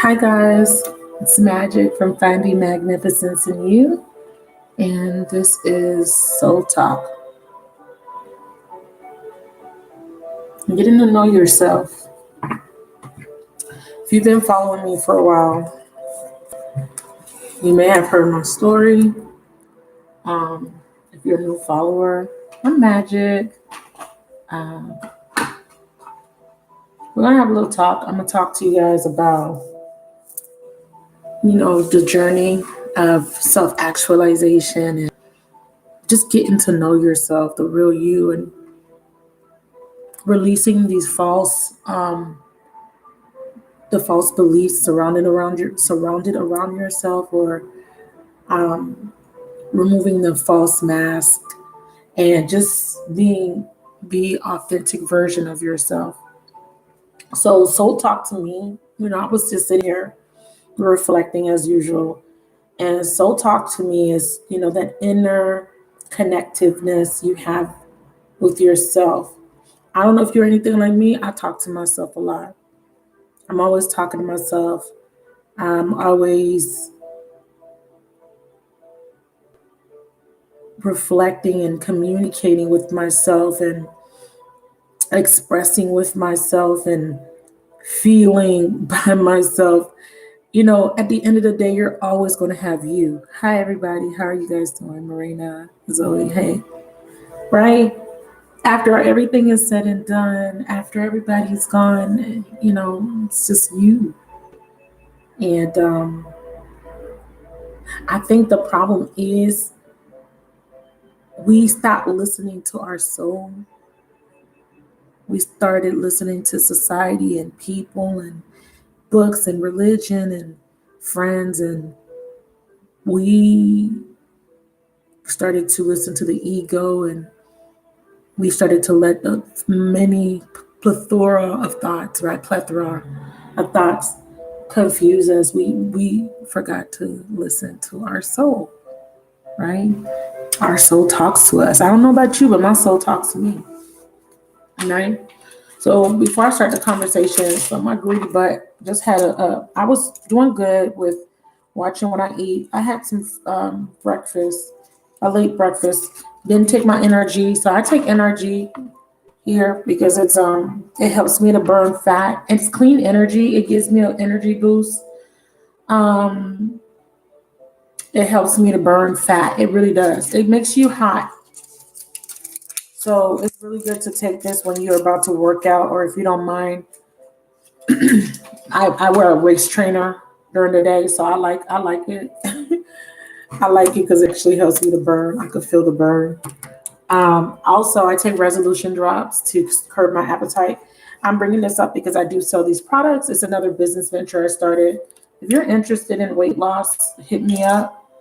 Hi guys, it's Magic from Finding Magnificence in You, and this is Soul Talk. Getting to know yourself. If you've been following me for a while, you may have heard my story. If you're a new follower, I'm Magic. Um, we're gonna have a little talk. I'm gonna talk to you guys about, the journey of self-actualization and just getting to know yourself, the real you, and releasing these the false beliefs surrounded around yourself, or removing the false mask and just be authentic version of yourself. So soul talk to me, I was just sitting here reflecting as usual. And soul talk to me is, that inner connectiveness you have with yourself. I don't know if you're anything like me. I talk to myself a lot. I'm always talking to myself. I'm always reflecting and communicating with myself and expressing with myself and feeling by myself. At the end of the day, you're always going to have you. Hi, everybody. How are you guys doing? Marina, Zoe, hey. Right? After everything is said and done, after everybody's gone, it's just you. And I think the problem is we stopped listening to our soul. We started listening to society and people and books and religion and friends, and we started to listen to the ego, and we started to let the many plethora of thoughts confuse us. We forgot to listen to our soul, right? Our soul talks to us. I don't know about you, but my soul talks to me, right? So before I start the conversation, so my greedy butt just had I was doing good with watching what I eat. I had some breakfast, a late breakfast. Didn't take my energy, so I take energy here because it helps me to burn fat. It's clean energy. It gives me an energy boost. It helps me to burn fat. It really does. It makes you hot. So it's really good to take this when you're about to work out, or if you don't mind. I wear a waist trainer during the day, so I like it. I like it because it actually helps me to burn. I could feel the burn. Also, I take resolution drops to curb my appetite. I'm bringing this up because I do sell these products. It's another business venture I started. If you're interested in weight loss, hit me up.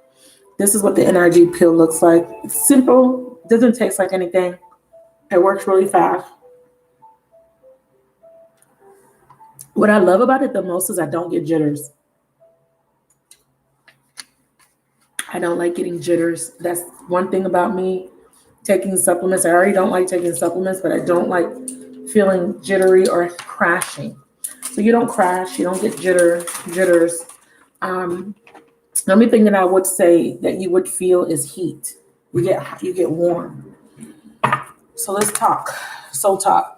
This is what the NRG pill looks like. It's simple, doesn't taste like anything. It works really fast. What I love about it the most is I don't get jitters. I don't like getting jitters. That's one thing about me taking supplements. I already don't like taking supplements, but I don't like feeling jittery or crashing. So you don't crash, you don't get jitters. The only thing that I would say that you would feel is heat. You get warm. So let's talk. Soul talk.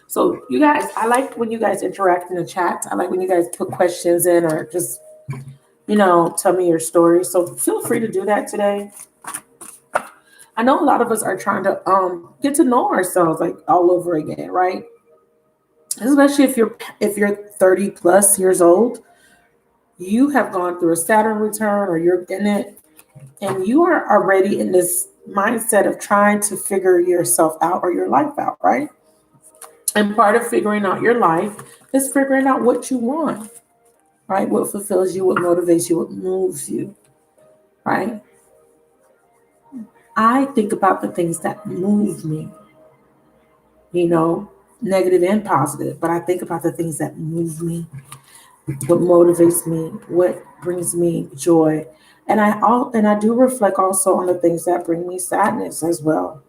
So you guys, I like when you guys interact in the chat. I like when you guys put questions in or just, tell me your story. So feel free to do that today. I know a lot of us are trying to get to know ourselves like all over again, right? Especially if you're 30 plus years old, you have gone through a Saturn return or you're in it, and you are already in this mindset of trying to figure yourself out or your life out, right? And part of figuring out your life is figuring out what you want, right? What fulfills you, what motivates you, what moves you, right? I think about the things that move me, negative and positive, but I think about the things that move me, what motivates me, what brings me joy. And I do reflect also on the things that bring me sadness as well.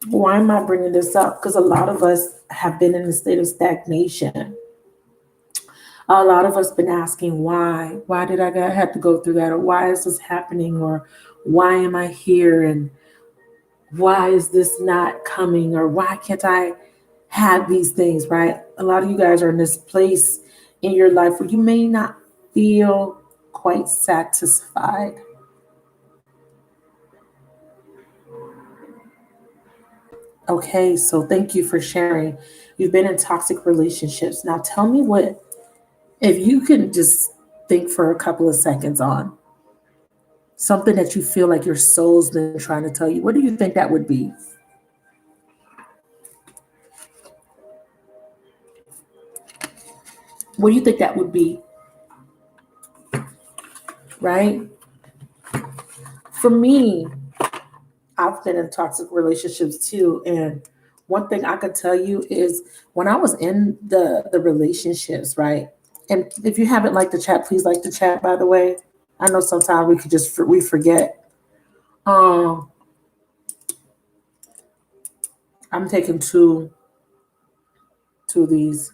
Why am I bringing this up? Because a lot of us have been in a state of stagnation. A lot of us been asking why. Why did have to go through that? Or why is this happening? Or why am I here? And why is this not coming? Or why can't I have these things, right? A lot of you guys are in this place in your life where you may not feel quite satisfied. Okay, so thank you for sharing. You've been in toxic relationships. Now tell me what, if you can just think for a couple of seconds on something that you feel like your soul's been trying to tell you, what do you think that would be? What do you think that would be? Right? For me, I've been in toxic relationships too. And one thing I could tell you is when I was in the relationships, right? And if you haven't liked the chat, please like the chat, by the way. I know sometimes we could just, we forget. Um, I'm taking two of these.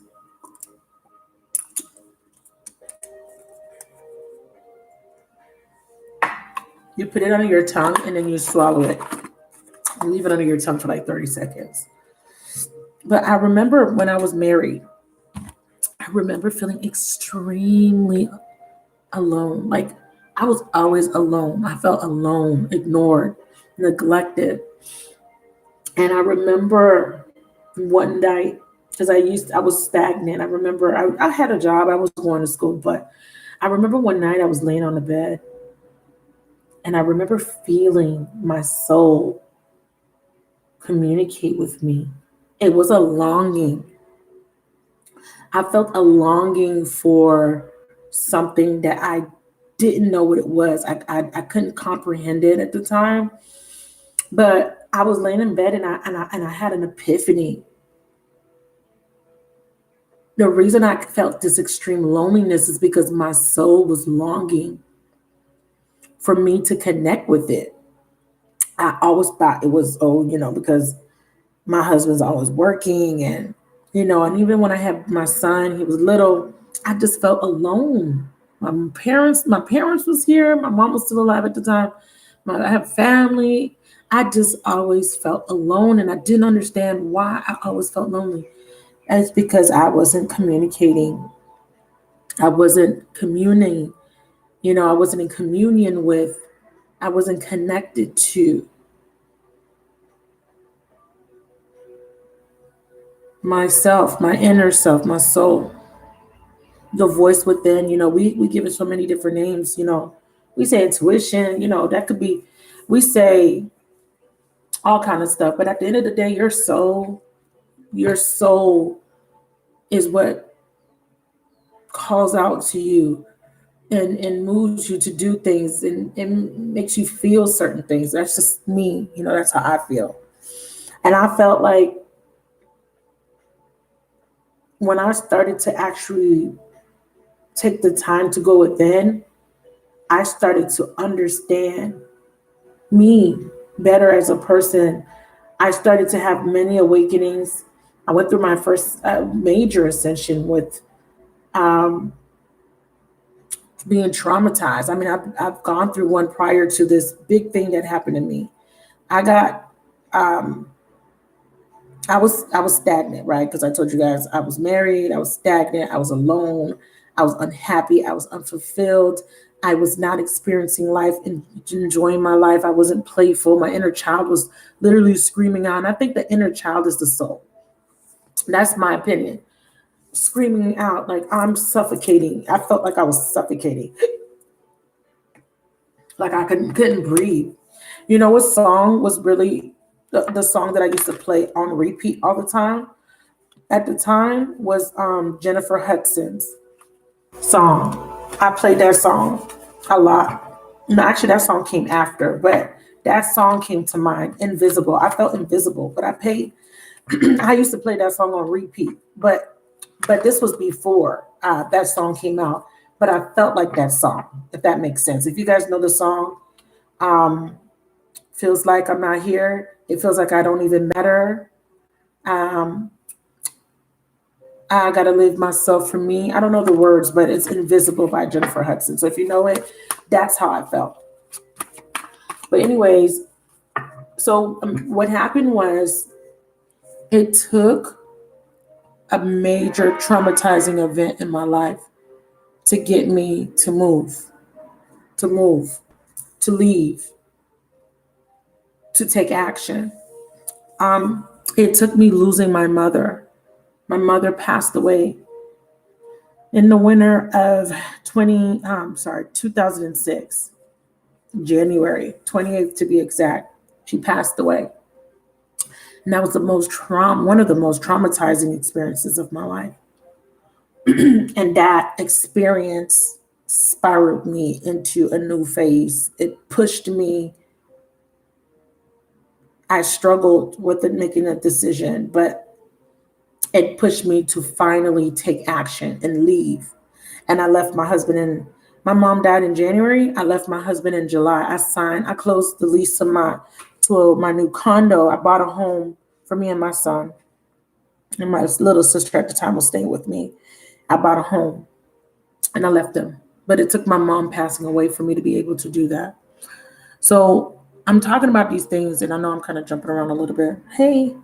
You put it under your tongue and then you swallow it. You leave it under your tongue for like 30 seconds. But I remember when I was married, I remember feeling extremely alone. Like I was always alone. I felt alone, ignored, neglected. And I remember one night, because I was stagnant. I remember I had a job, I was going to school, but I remember one night I was laying on the bed and I remember feeling my soul communicate with me. It was a longing. I felt a longing for something that I didn't know what it was. I couldn't comprehend it at the time. But I was laying in bed and I had an epiphany. The reason I felt this extreme loneliness is because my soul was longing for me to connect with it. I always thought it was, because my husband's always working and even when I had my son, he was little, I just felt alone. My parents was here. My mom was still alive at the time. I have family. I just always felt alone and I didn't understand why I always felt lonely. And it's because I wasn't communicating. I wasn't communing. I wasn't in communion with, I wasn't connected to myself, my inner self, my soul, the voice within. We give it so many different names. We say intuition, that could be, we say all kind of stuff. But at the end of the day, your soul is what calls out to you and moves you to do things and makes you feel certain things. That's just me. That's how I feel. And I felt like when I started to actually take the time to go within, I started to understand me better as a person. I started to have many awakenings. I went through my first major ascension with um, being traumatized. I mean, I've gone through one prior to this big thing that happened to me. I got, um, I was stagnant, right? Because I told you guys I was married, I was stagnant, I was alone, I was unhappy, I was unfulfilled. I was not experiencing life and enjoying my life. I wasn't playful. My inner child was literally screaming out. And I think the inner child is the soul. That's my opinion. Screaming out like I'm suffocating. I felt like I was suffocating. Like I couldn't breathe. You know what song was really the song that I used to play on repeat all the time at the time was Jennifer Hudson's song. I played that song a lot. No, actually that song came after, but that song came to mind. Invisible. I felt invisible, but I paid I used to play that song on repeat. But this was before that song came out. But I felt like that song, if that makes sense. If you guys know the song, um, feels like I'm not here. It feels like I don't even matter. Um, I gotta live myself for me. I don't know the words, but it's Invisible by Jennifer Hudson. So if you know it, that's how I felt. But anyways, so what happened was it took a major traumatizing event in my life to get me to move, to leave, to take action. It took me losing my mother. My mother passed away in the winter of 2006, January 28th to be exact. She passed away. And that was one of the most traumatizing experiences of my life. And that experience spiraled me into a new phase. It pushed me. I struggled with making a decision, but it pushed me to finally take action and leave. And I left my husband in, my mom died in January. I left my husband in July. I closed the lease to my new condo. I bought a home for me and my son. And my little sister at the time was staying with me. I bought a home and I left them. But it took my mom passing away for me to be able to do that. So I'm talking about these things, and I know I'm kind of jumping around a little bit. Hey.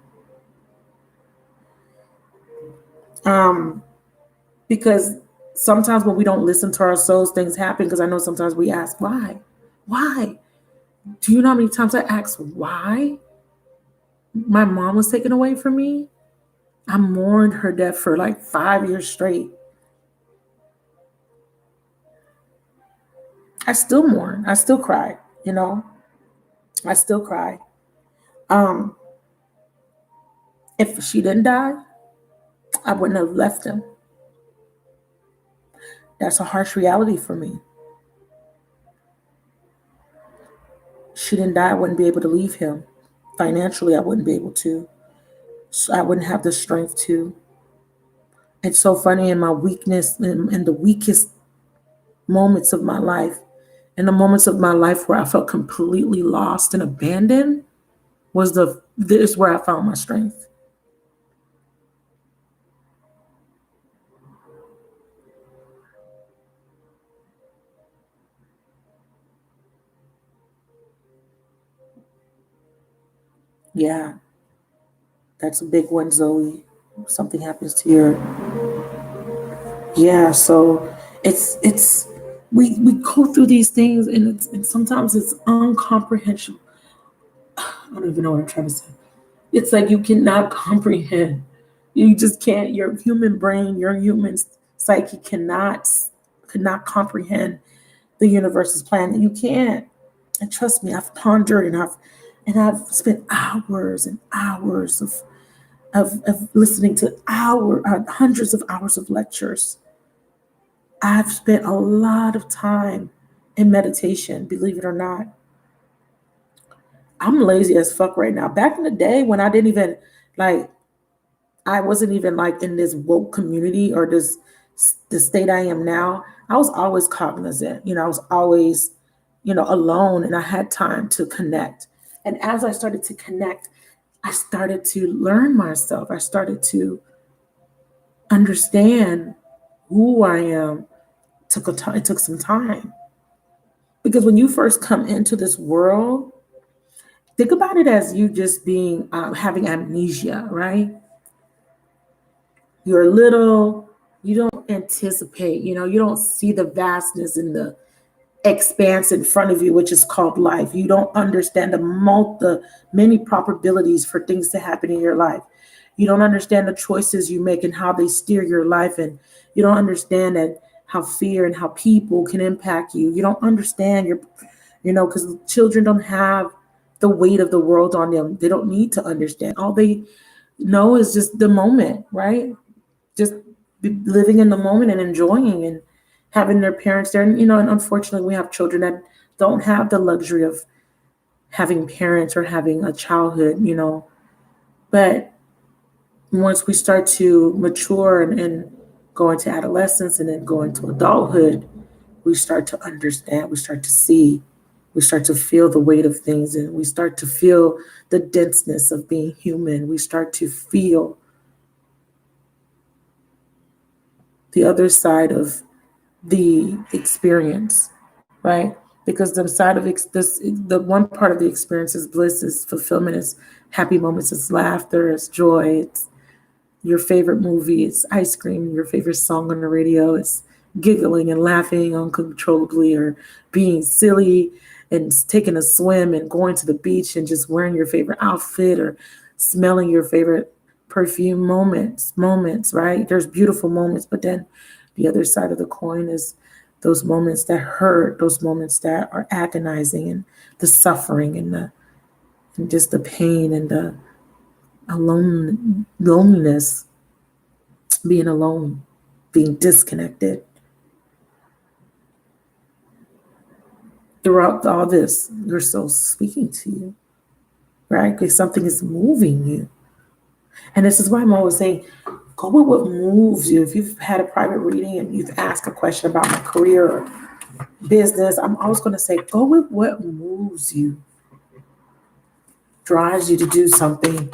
Because sometimes when we don't listen to our souls, things happen. Because I know sometimes we ask, why? Why? Do you know how many times I asked why my mom was taken away from me? I mourned her death for like 5 years straight. I still mourn. I still cry, I still cry. If she didn't die, I wouldn't have left him. That's a harsh reality for me. She didn't die, I wouldn't be able to leave him. Financially, I wouldn't be able to. So I wouldn't have the strength to. It's so funny, in my weakness, in the weakest moments of my life, in the moments of my life where I felt completely lost and abandoned, this is where I found my strength. Yeah, that's a big one, Zoe. Something happens to yeah. So it's we go through these things, and sometimes it's uncomprehensible. I don't even know what I'm trying to say. It's like you cannot comprehend. You just can't. Your human brain, your human psyche cannot comprehend the universe's plan. You can't. And trust me, I've pondered and I've spent hours and hours of listening to hundreds of hours of lectures. I've spent a lot of time in meditation, believe it or not. I'm lazy as fuck right now. Back in the day when I didn't even I wasn't even in this woke community or the state I am now. I was always cognizant. I was always, alone, and I had time to connect. And as I started to connect, I started to learn myself. I started to understand who I am. It took some time. Because when you first come into this world, think about it as you just being, having amnesia, right? You're little, you don't anticipate, you don't see the vastness and the expanse in front of you, which is called life. You don't understand the many probabilities for things to happen in your life. You don't understand the choices you make and how they steer your life. And you don't understand how fear and how people can impact you. You don't understand because children don't have the weight of the world on them. They don't need to understand. All they know is just the moment, right? Just living in the moment and enjoying and having their parents there. And unfortunately, we have children that don't have the luxury of having parents or having a childhood, But once we start to mature and go into adolescence and then go into adulthood, we start to understand, we start to see, we start to feel the weight of things, and we start to feel the denseness of being human. We start to feel the other side of the experience, right? Because the side of the one part of the experience is bliss, is fulfillment, is happy moments, it's laughter, it's joy, it's your favorite movie, it's ice cream, your favorite song on the radio, it's giggling and laughing uncontrollably, or being silly and taking a swim and going to the beach and just wearing your favorite outfit or smelling your favorite perfume. Moments, right? There's beautiful moments, but then the other side of the coin is those moments that hurt, those moments that are agonizing, and the suffering, and just the pain, and the loneliness, being alone, being disconnected. Throughout all this, your soul's speaking to you, right? Because something is moving you. And this is why I'm always saying, go with what moves you. If you've had a private reading and you've asked a question about my career or business, I'm always going to say, go with what moves you, drives you to do something.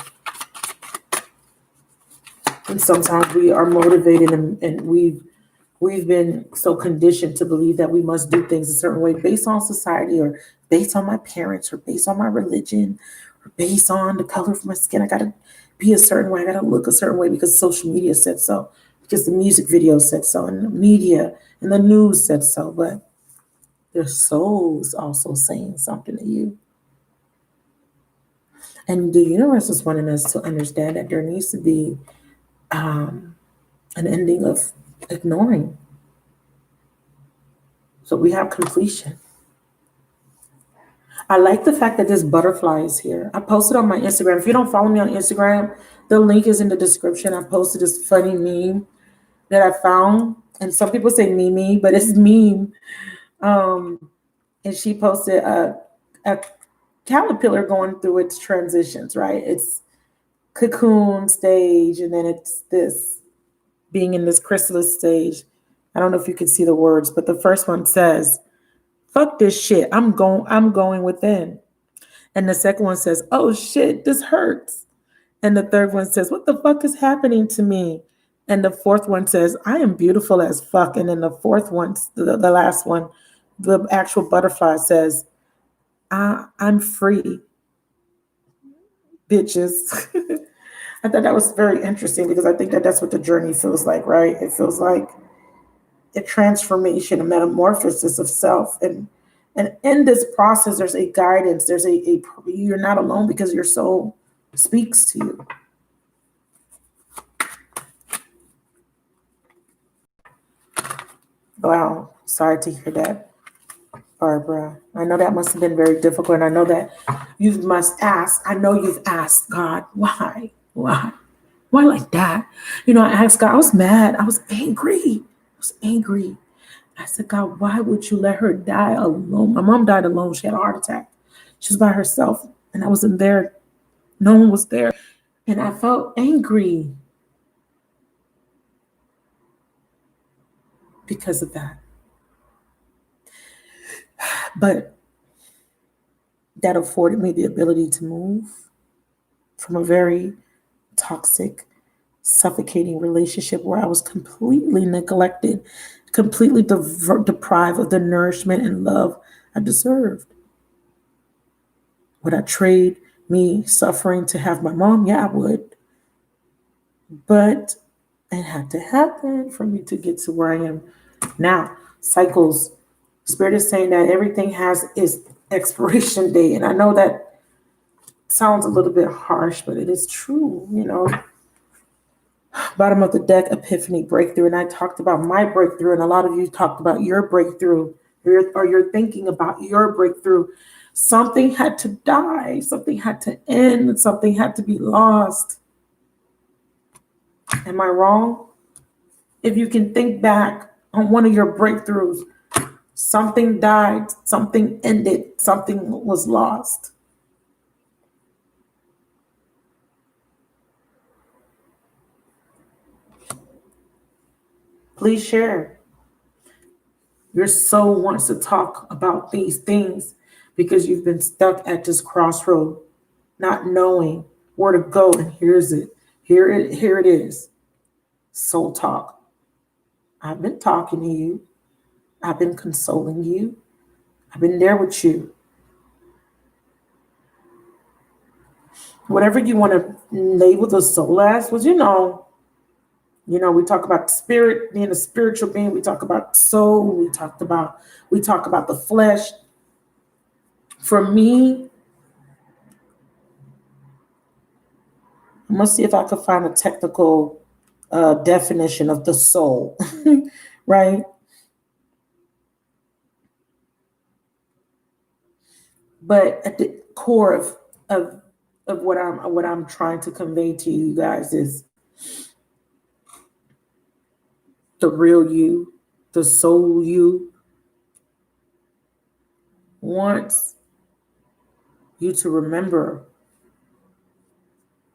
And sometimes we are motivated, and we've been so conditioned to believe that we must do things a certain way based on society, or based on my parents, or based on my religion, or based on the color of my skin. I got to be a certain way. I got to look a certain way because social media said so, because the music video said so, and the media and the news said so. But their soul is also saying something to you. And the universe is wanting us to understand that there needs to be an ending of ignoring. So we have completion. I like the fact that this butterfly is here. I posted on my Instagram. If you don't follow me on Instagram, the link is in the description. I posted this funny meme that I found. And some people say meme, but it's meme. And she posted a caterpillar going through its transitions, right? It's cocoon stage, and then it's this being in this chrysalis stage. I don't know if you can see the words, but the first one says, "Fuck this shit. I'm going within." And the second one says, "Oh shit, this hurts." And the third one says, "What the fuck is happening to me?" And the fourth one says, "I am beautiful as fuck." And then the fourth one, the last one, the actual butterfly says, I'm free, bitches. I thought that was very interesting, because I think that that's what the journey feels like, right? It feels like a transformation, a metamorphosis of self. And in this process, there's a guidance. There's a you're not alone, because your soul speaks to you. Wow, sorry to hear that, Barbara. I know that must have been very difficult. And I know that I know you've asked God, why? Why like that? I asked God, I was mad. I was angry. I said, God, why would you let her die alone? My mom died alone. She had a heart attack. She was by herself, and I wasn't there. No one was there. And I felt angry because of that. But that afforded me the ability to move from a very toxic, suffocating relationship where I was completely neglected, completely deprived of the nourishment and love I deserved. Would I trade me suffering to have my mom? Yeah, I would. But it had to happen for me to get to where I am now. Cycles. Spirit is saying that everything has its expiration date. And I know that sounds a little bit harsh, but it is true. Bottom of the deck, epiphany, breakthrough. And I talked about my breakthrough, and a lot of you talked about your breakthrough, or you're thinking about your breakthrough. Something had to die, something had to end, something had to be lost. Am I wrong? If you can think back on one of your breakthroughs, something died, something ended, something was lost. Please share. Your soul wants to talk about these things because you've been stuck at this crossroad, not knowing where to go. And here's it. Here it is. Soul talk. I've been talking to you. I've been consoling you. I've been there with you. Whatever you want to label the soul as, was we talk about spirit being a spiritual being. We talk about soul. We talk about the flesh. For me, I'm gonna see if I could find a technical definition of the soul, right? But at the core of what I'm trying to convey to you guys is the real you, the soul you wants you to remember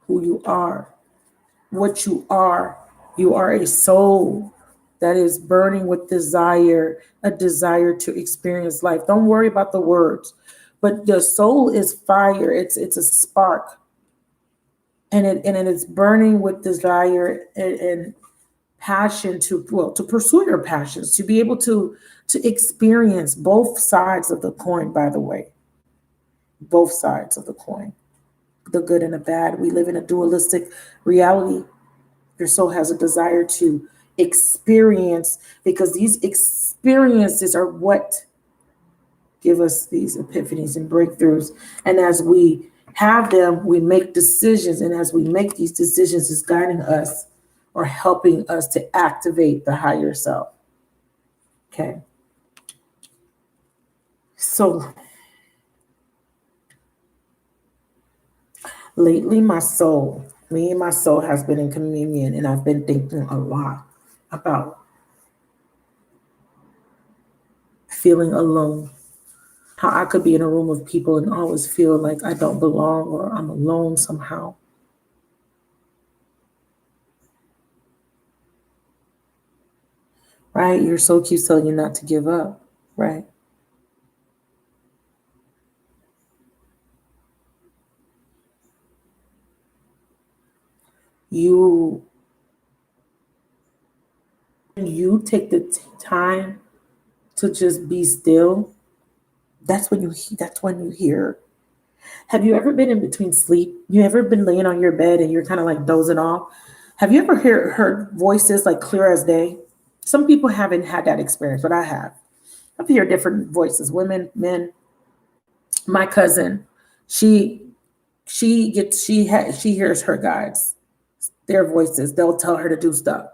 who you are, what you are. You are a soul that is burning with desire, a desire to experience life. Don't worry about the words, but the soul is fire. It's a spark, and it is burning with desire and passion to pursue your passions, to be able to experience both sides of the coin. By the way, both sides of the coin, the good and the bad. We live in a dualistic reality. Your soul has a desire to experience, because these experiences are what give us these epiphanies and breakthroughs. And as we have them, we make decisions. And as we make these decisions, it's guiding us or helping us to activate the higher self. Okay. So lately, me and my soul has been in communion, and I've been thinking a lot about feeling alone. How I could be in a room of people and always feel like I don't belong or I'm alone somehow. Right? Your soul keeps telling you not to give up, right? You take the time to just be still. That's when you hear. Have you ever been in between sleep? You ever been laying on your bed and you're kind of like dozing off? Have you ever heard voices like clear as day? Some people haven't had that experience, but I have. I've heard different voices, women, men. My cousin, she she hears her guides, their voices. They'll tell her to do stuff.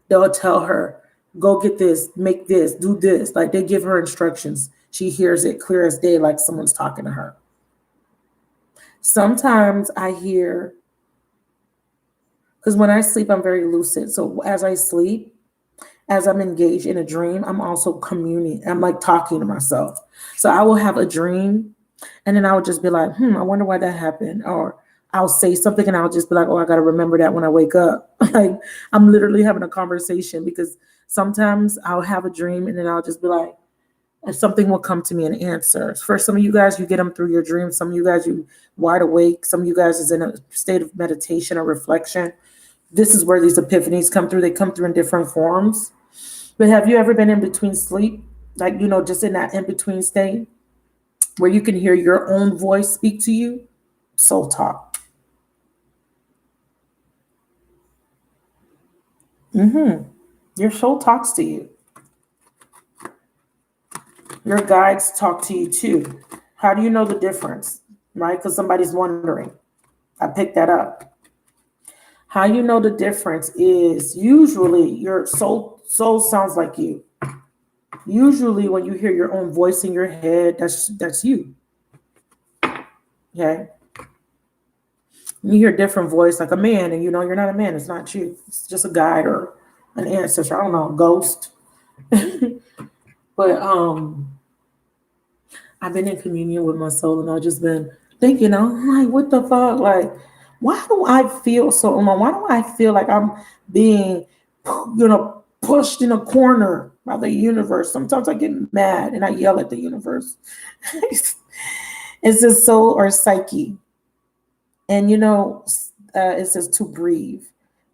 They'll tell her, go get this, make this, do this. Like they give her instructions. She hears it clear as day, like someone's talking to her. Sometimes I hear, because when I sleep, I'm very lucid. So as I sleep, as I'm engaged in a dream, I'm also communing. I'm like talking to myself. So I will have a dream, and then I would just be like, I wonder why that happened. Or I'll say something and I'll just be like, oh, I got to remember that when I wake up. Like I'm literally having a conversation, because sometimes I'll have a dream and then I'll just be like, and something will come to me and answer. For some of you guys, you get them through your dreams. Some of you guys, you wide awake. Some of you guys is in a state of meditation or reflection. This is where these epiphanies come through. They come through in different forms. But have you ever been in between sleep? Like, just in that in-between state where you can hear your own voice speak to you? Soul talk. Your soul talks to you. Your guides talk to you too. How do you know the difference? Right? Because somebody's wondering. I picked that up. How you know the difference is usually your soul sounds like you. Usually when you hear your own voice in your head, that's you. Okay. You hear a different voice like a man, and you're not a man, it's not you. It's just a guide or an ancestor, I don't know, a ghost. But I've been in communion with my soul, and I've just been thinking, I'm like, what the fuck? Like, why do I feel so alone? Why do I feel like I'm being, pushed in a corner by the universe? Sometimes I get mad and I yell at the universe. It's the soul or psyche. And, it says to breathe.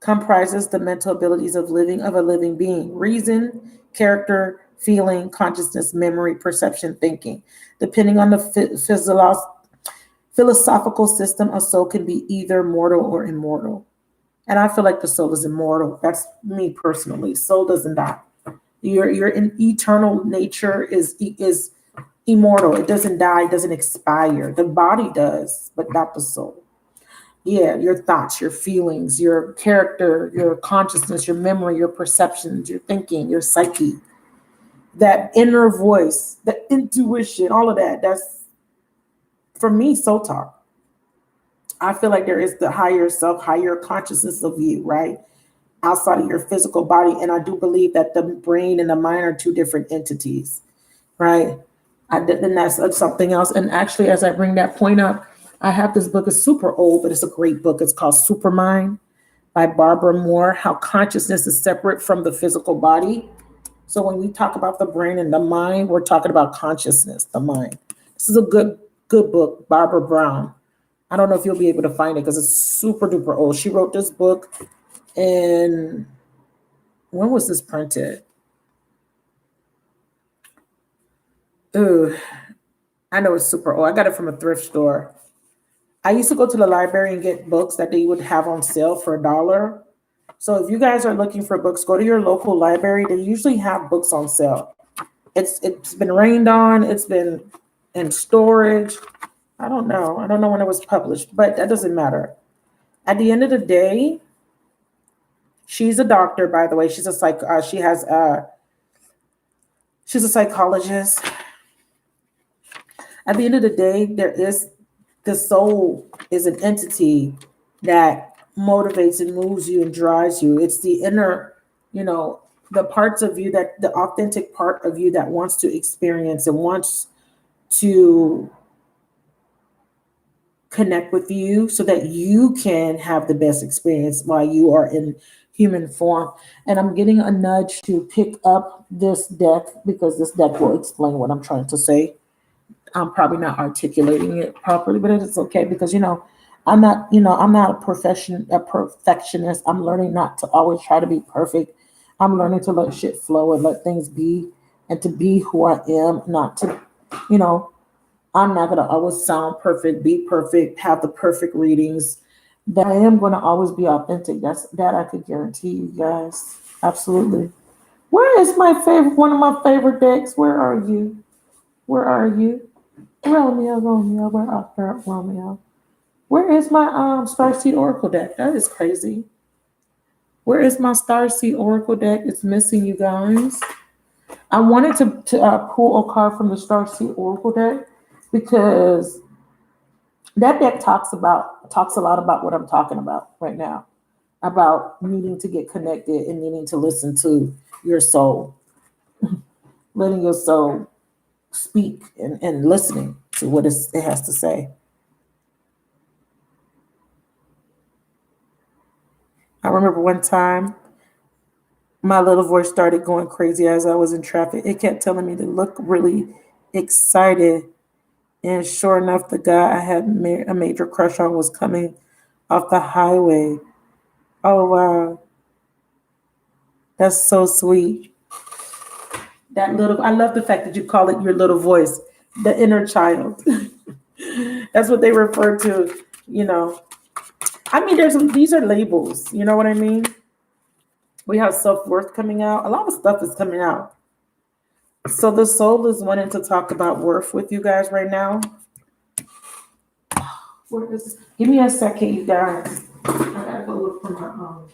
comprises the mental abilities of a living being: reason, character, feeling, consciousness, memory, perception, thinking. Depending on the philosophical system, a soul can be either mortal or immortal. And I feel like the soul is immortal. That's me personally. Soul doesn't die. Your eternal nature is immortal. It doesn't die, it doesn't expire. The body does, but not the soul. Yeah, your thoughts, your feelings, your character, your consciousness, your memory, your perceptions, your thinking, your psyche, that inner voice, the intuition, all of that. That's, for me, soul talk. I feel like there is the higher self, higher consciousness of you, right? Outside of your physical body. And I do believe that the brain and the mind are two different entities, right? Then that's something else. And actually, as I bring that point up, I have this book. It's super old, but it's a great book. It's called Supermind by Barbara Moore, How Consciousness is Separate from the Physical Body. So when we talk about the brain and the mind, we're talking about consciousness, the mind. This is a good book, Barbara Brown. I don't know if you'll be able to find it because it's super duper old. She wrote this book in, when was this printed? Ooh, I know it's super old. I got it from a thrift store. I used to go to the library and get books that they would have on sale for $1. So if you guys are looking for books, go to your local library. They usually have books on sale. It's been rained on. It's been in storage. I don't know. I don't know when it was published, but that doesn't matter. At the end of the day, she's a doctor, by the way. She's a she's a psychologist. At the end of the day, the soul is an entity that motivates and moves you and drives you. It's the inner, the parts of you, that the authentic part of you that wants to experience and wants to connect with you so that you can have the best experience while you are in human form. And I'm getting a nudge to pick up this deck because this deck will explain what I'm trying to say. I'm probably not articulating it properly, but it's okay because, I'm not a perfectionist. I'm learning not to always try to be perfect. I'm learning to let shit flow and let things be and to be who I am, not to, I'm not going to always sound perfect, be perfect, have the perfect readings, but I am going to always be authentic. That I could guarantee you guys. Absolutely. Where is one of my favorite decks? Where are you? Romeo, where art thou, Romeo? Where is my Starseed Oracle deck? That is crazy. Where is my Starseed Oracle deck? It's missing, you guys. I wanted to pull a card from the Starseed Oracle deck because that deck talks a lot about what I'm talking about right now, about needing to get connected and needing to listen to your soul, letting your soul speak and listening to what it has to say. I remember one time my little voice started going crazy as I was in traffic. It kept telling me to look really excited. And sure enough, the guy I had a major crush on was coming off the highway. Oh, wow. That's so sweet. I love the fact that you call it your little voice, the inner child. That's what they refer to, I mean, these are labels. You know what I mean? We have self-worth coming out. A lot of stuff is coming out. So the soul is wanting to talk about worth with you guys right now. Give me a second, you guys. I gotta go look for my own.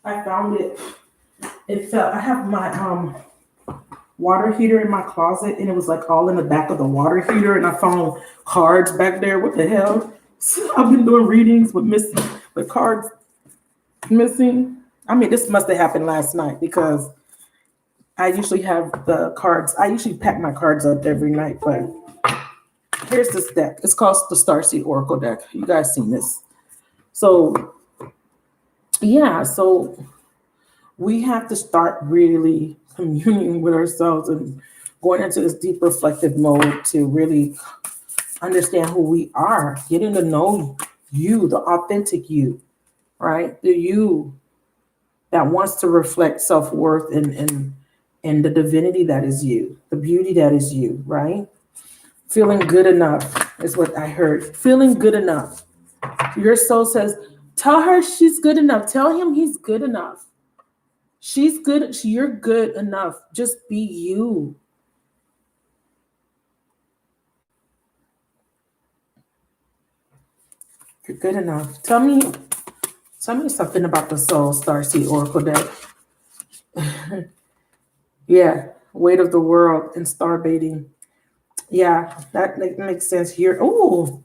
I found it. I have my water heater in my closet, and it was like all in the back of the water heater, and I found cards back there. What the hell? So I've been doing readings with cards missing. I mean, this must have happened last night because I usually have the cards. I usually pack my cards up every night, but here's this deck. It's called the Starseed Oracle deck. You guys seen this? So yeah, so we have to start really communing with ourselves and going into this deep reflective mode to really understand who we are, getting to know you, the authentic you, right? The you that wants to reflect self-worth and the divinity that is you, the beauty that is you, right? Feeling good enough is what I heard. Feeling good enough. Your soul says, tell her she's good enough. Tell him he's good enough. She's good. You're good enough. Just be you. You're good enough. Tell me something about the soul Starseed Oracle deck. Yeah, weight of the world and star baiting. Yeah, that makes sense here. Oh,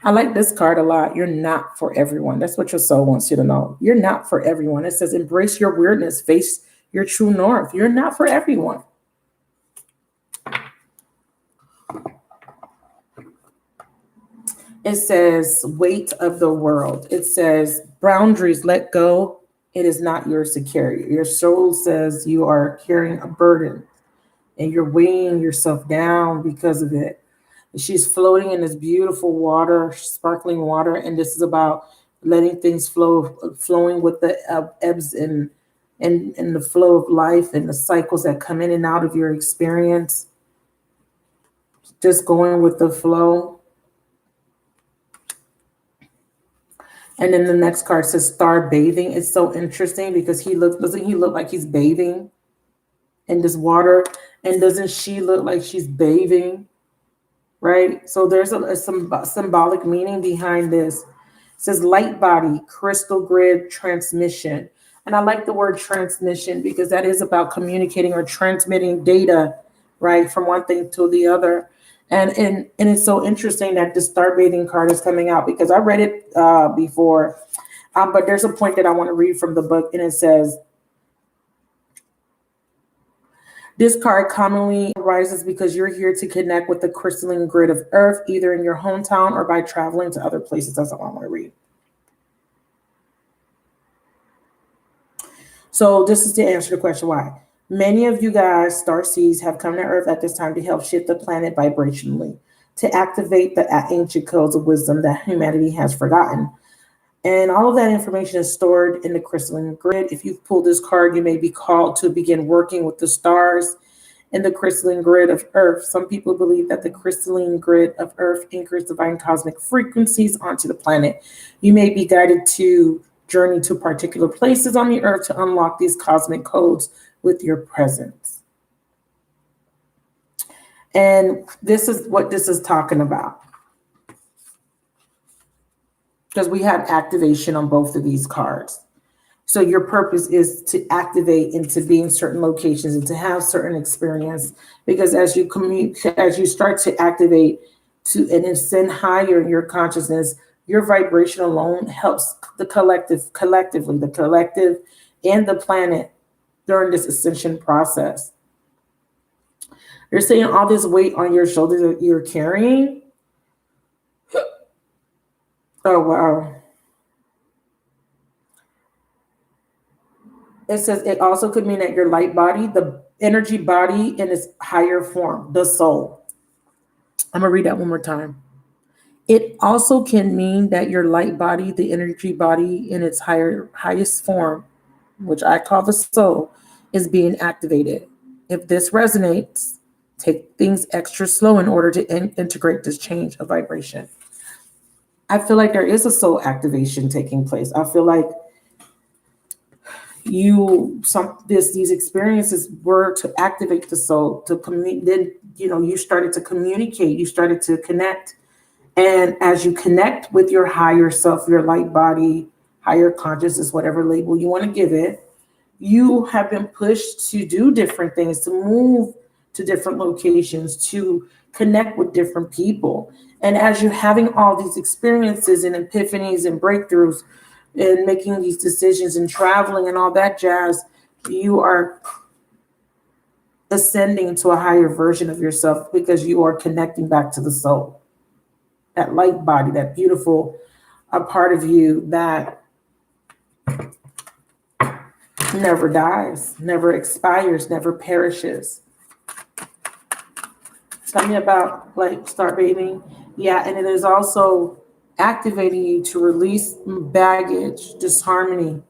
I like this card a lot. You're not for everyone. That's what your soul wants you to know. You're not for everyone. It says, embrace your weirdness, face your true north. You're not for everyone. It says, weight of the world. It says, boundaries, let go. It is not yours to carry. Your soul says you are carrying a burden and you're weighing yourself down because of it. She's floating in this beautiful water, sparkling water, and this is about letting things flow, flowing with the ebbs and the flow of life and the cycles that come in and out of your experience. Just going with the flow. And then the next card says star bathing. It's so interesting because doesn't he look like he's bathing in this water? And doesn't she look like she's bathing? Right? So there's some symbolic meaning behind this. It says light body, crystal grid transmission. And I like the word transmission because that is about communicating or transmitting data, right, from one thing to the other. And it's so interesting that the star bathing card is coming out because I read it before, but there's a point that I want to read from the book, and it says, this card commonly arises because you're here to connect with the crystalline grid of Earth, either in your hometown or by traveling to other places. That's all I want to read. So this is to answer the question why. Many of you guys, Starseeds, have come to Earth at this time to help shift the planet vibrationally, to activate the ancient codes of wisdom that humanity has forgotten. And all of that information is stored in the crystalline grid. If you've pulled this card, you may be called to begin working with the stars in the crystalline grid of Earth. Some people believe that the crystalline grid of Earth anchors divine cosmic frequencies onto the planet. You may be guided to journey to particular places on the Earth to unlock these cosmic codes with your presence. And this is what this is talking about. Because we have activation on both of these cards. So your purpose is to activate and to be in certain locations and to have certain experience. Because as you start to activate and ascend higher in your consciousness, your vibration alone helps the collective and the planet during this ascension process. You're saying all this weight on your shoulders that you're carrying. Oh, wow. It says it also could mean that your light body, the energy body in its higher form, the soul. I'm going to read that one more time. It also can mean that your light body, the energy body in its highest form, which I call the soul, is being activated. If this resonates, take things extra slow in order to integrate this change of vibration. I feel like there is a soul activation taking place. I feel like these experiences were to activate the soul, to then you started to communicate, you started to connect. And as you connect with your higher self, your light body, higher consciousness, whatever label you want to give it, you have been pushed to do different things, to move to different locations, to connect with different people. And as you're having all these experiences and epiphanies and breakthroughs and making these decisions and traveling and all that jazz, you are ascending to a higher version of yourself because you are connecting back to the soul, that light body, that beautiful part of you that never dies, never expires, never perishes. Tell me about like start bathing. Yeah, and it is also activating you to release baggage, disharmony.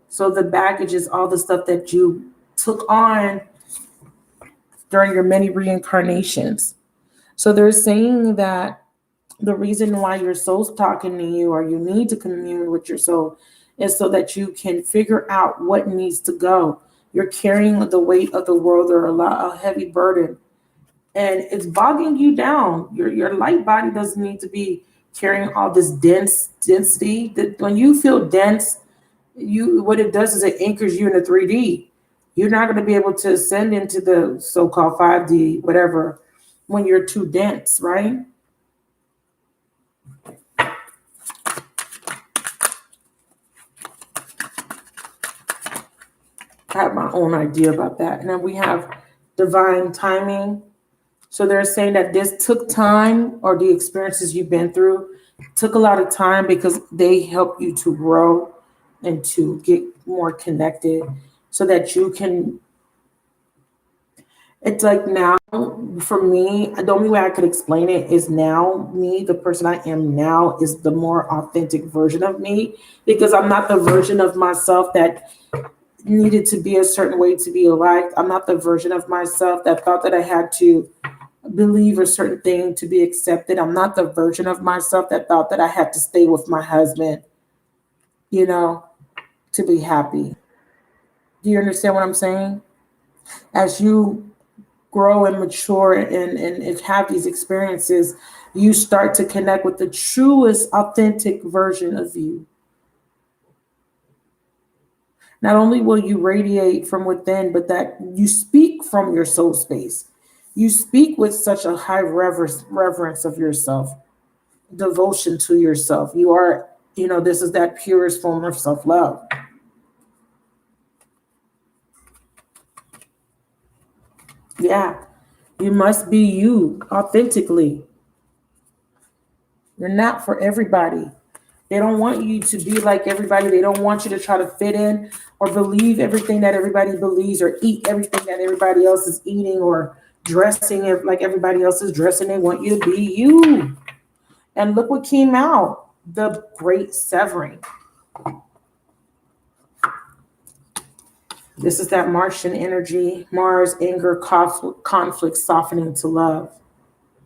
So the baggage is all the stuff that you took on during your many reincarnations. So they're saying that the reason why your soul's talking to you or you need to commune with your soul is so that you can figure out what needs to go. You're carrying the weight of the world or a heavy burden, and it's bogging you down. Your light body doesn't need to be carrying all this density. That when you feel dense, what it does is it anchors you in the 3D. You're not going to be able to ascend into the so-called 5D, whatever, when you're too dense, right? I have my own idea about that. And then we have divine timing. So they're saying that this took time, or the experiences you've been through took a lot of time because they help you to grow and to get more connected so that you can. It's like now, for me, the only way I could explain it is now, me, the person I am now, is the more authentic version of me because I'm not the version of myself that needed to be a certain way to be liked. I'm not the version of myself that thought that I had to believe a certain thing to be accepted. I'm not the version of myself that thought that I had to stay with my husband, to be happy. Do you understand what I'm saying? As you grow and mature and have these experiences, you start to connect with the truest, authentic version of you. Not only will you radiate from within, but that you speak from your soul space. You speak with such a high reverence of yourself, devotion to yourself. You are, this is that purest form of self-love. Yeah, you must be you authentically. You're not for everybody. They don't want you to be like everybody. They don't want you to try to fit in or believe everything that everybody believes or eat everything that everybody else is eating or dressing like everybody else is dressing. They want you to be you. And look what came out, the great severing. This is that Martian energy, Mars, anger, conflict, softening to love,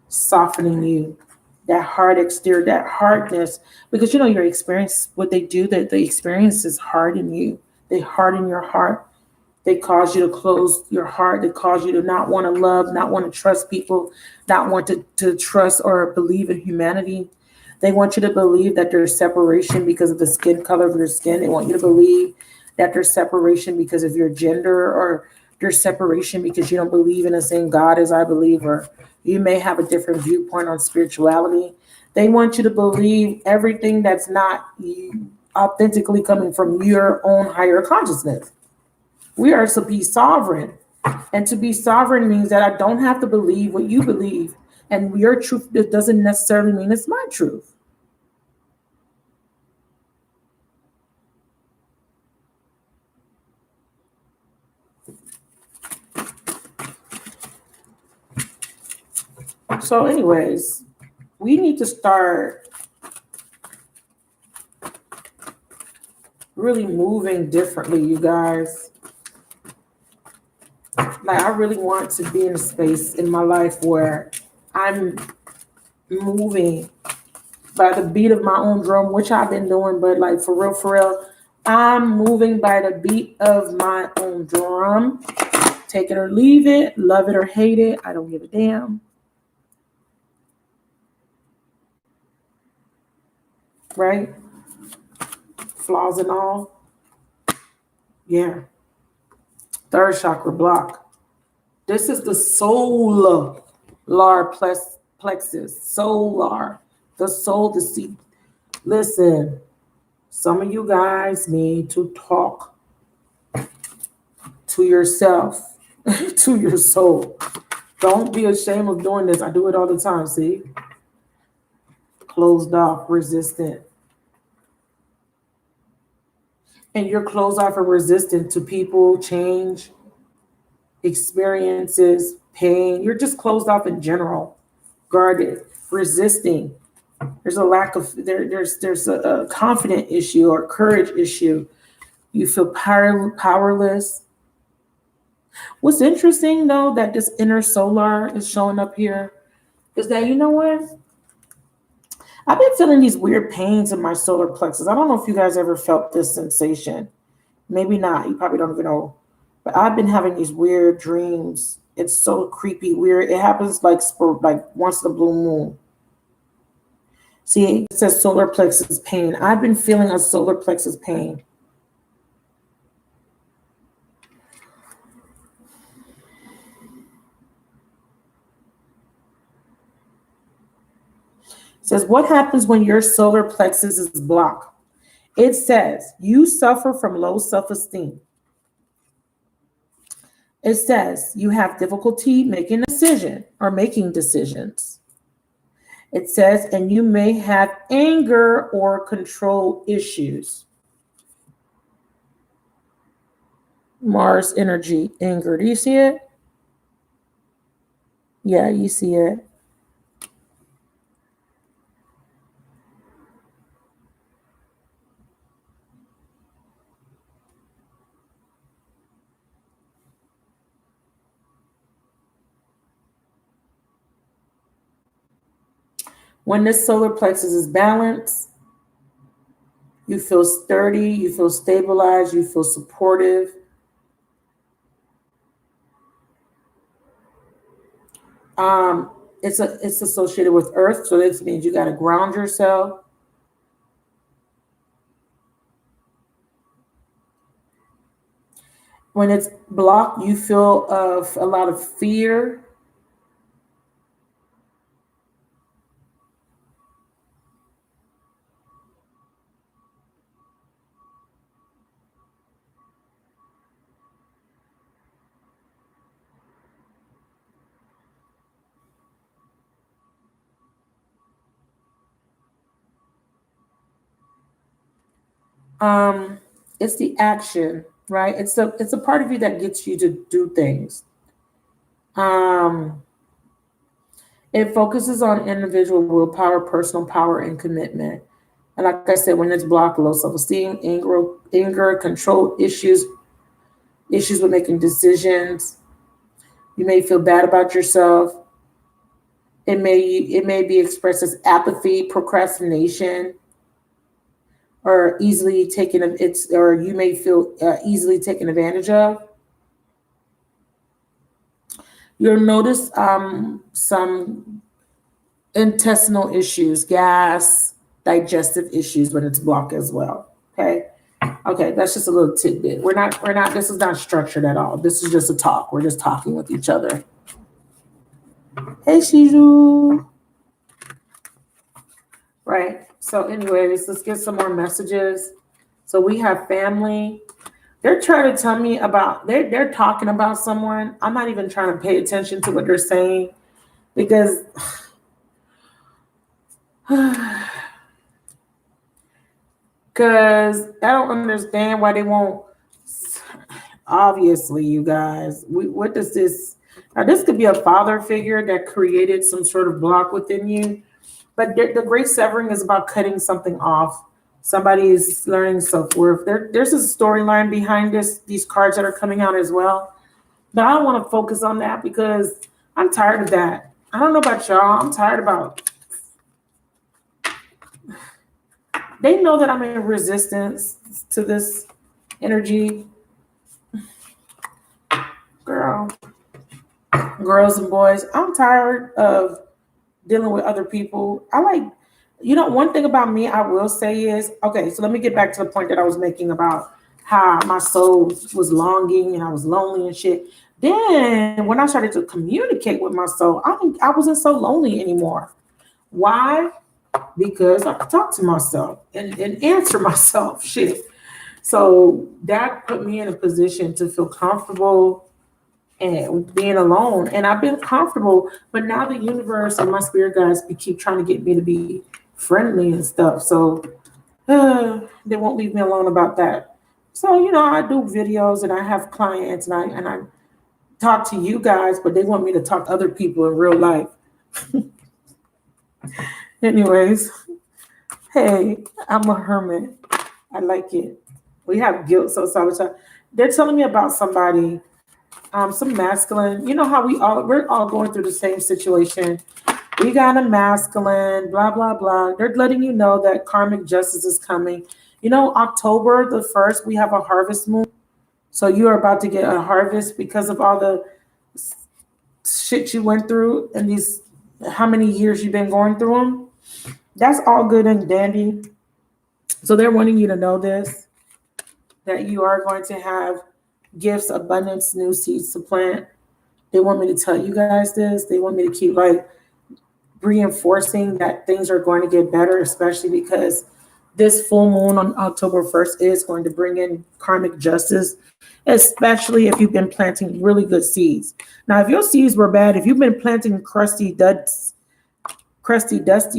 softening you. That hard exterior, that hardness, because your experience, what they do, that the experiences harden you. They harden your heart. They cause you to close your heart. They cause you to not want to love, not want to trust people, not want to trust or believe in humanity. They want you to believe that there's separation because of the skin color of your skin. They want you to believe that there's separation because of your gender, or there's separation because you don't believe in the same God as I believe, or you may have a different viewpoint on spirituality. They want you to believe everything that's not authentically coming from your own higher consciousness. We are to be sovereign. And to be sovereign means that I don't have to believe what you believe. And your truth doesn't necessarily mean it's my truth. So anyways, we need to start really moving differently, you guys. Like, I really want to be in a space in my life where I'm moving by the beat of my own drum, which I've been doing, but like for real, I'm moving by the beat of my own drum. Take it or leave it, love it or hate it, I don't give a damn. Right? Flaws and all. Yeah. Third chakra block. This is the soul. Plexus, solar, the soul, the seed. Listen, some of you guys need to talk to yourself, to your soul. Don't be ashamed of doing this. I do it all the time, see? Closed off, resistant. And you're closed off and resistant to people, change, experiences, pain. You're just closed off in general, guarded, resisting. There's a lack of there's a confident issue or courage issue. You feel powerless. What's interesting though that this inner solar is showing up here is that, you know what? I've been feeling these weird pains in my solar plexus. I don't know if you guys ever felt this sensation. Maybe not. You probably don't even know. But I've been having these weird dreams. It's so creepy, weird. It happens like once in a blue moon. See, it says solar plexus pain. I've been feeling a solar plexus pain. It says, what happens when your solar plexus is blocked? It says, you suffer from low self-esteem. It says, you have difficulty making a decision or making decisions. It says, and you may have anger or control issues. Mars energy, anger. Do you see it? Yeah, you see it. When this solar plexus is balanced, you feel sturdy, you feel stabilized, you feel supportive. It's associated with Earth, so this means you got to ground yourself. When it's blocked, you feel a lot of fear. It's the action, right? It's a part of you that gets you to do things. It focuses on individual willpower, personal power, and commitment. And like I said, when it's blocked, low self-esteem, anger, control issues with making decisions. You may feel bad about yourself. It may be expressed as apathy, procrastination, or easily taken or you may feel easily taken advantage of. You'll notice some intestinal issues, gas, digestive issues when it's blocked as well. Okay, that's just a little tidbit. We're not. This is not structured at all. This is just a talk. We're just talking with each other. Hey, Shiju. Right. So, anyways, let's get some more messages. So we have family. They're trying to tell me about. They're talking about someone. I'm not even trying to pay attention to what they're saying because. Because I don't understand why they won't. Obviously, you guys, what does this? Now, this could be a father figure that created some sort of block within you. But the great severing is about cutting something off. Somebody is learning self-worth. There's a storyline behind these cards that are coming out as well. But I don't want to focus on that because I'm tired of that. I don't know about y'all. I'm tired about. They know that I'm in resistance to this energy. Girls and boys, I'm tired of dealing with other people. One thing about me I will say is, okay, so let me get back to the point that I was making about how my soul was longing and I was lonely and shit. Then when I started to communicate with myself, I wasn't so lonely anymore. Why? Because I could talk to myself and answer myself. Shit. So that put me in a position to feel comfortable and being alone. And I've been comfortable, but now the universe and my spirit guides keep trying to get me to be friendly and stuff. So they won't leave me alone about that. So I do videos and I have clients and I talk to you guys, but they want me to talk to other people in real life. Anyways, hey, I'm a hermit. I like it. We have guilt, so sabotage. They're telling me about somebody, some masculine. You know how we're all going through the same situation. We got a masculine, blah blah blah. They're letting you know that karmic justice is coming. October the 1st, we have a harvest moon. So you are about to get a harvest because of all the shit you went through and these how many years you've been going through them. That's all good and dandy. So they're wanting you to know this, that you are going to have gifts, abundance, new seeds to plant. They want me to tell you guys this. They want me to keep reinforcing that things are going to get better, especially because this full moon on October 1st is going to bring in karmic justice, especially if you've been planting really good seeds. Now, if your seeds were bad, if you've been planting crusty, dusty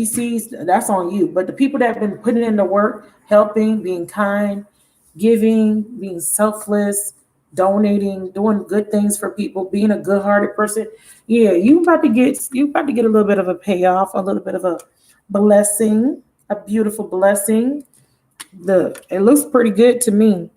seeds, that's on you. But the people that have been putting in the work, helping, being kind, giving, being selfless, donating, doing good things for people, being a good-hearted person, yeah, you about to get a little bit of a payoff, a little bit of a blessing, a beautiful blessing. It looks pretty good to me.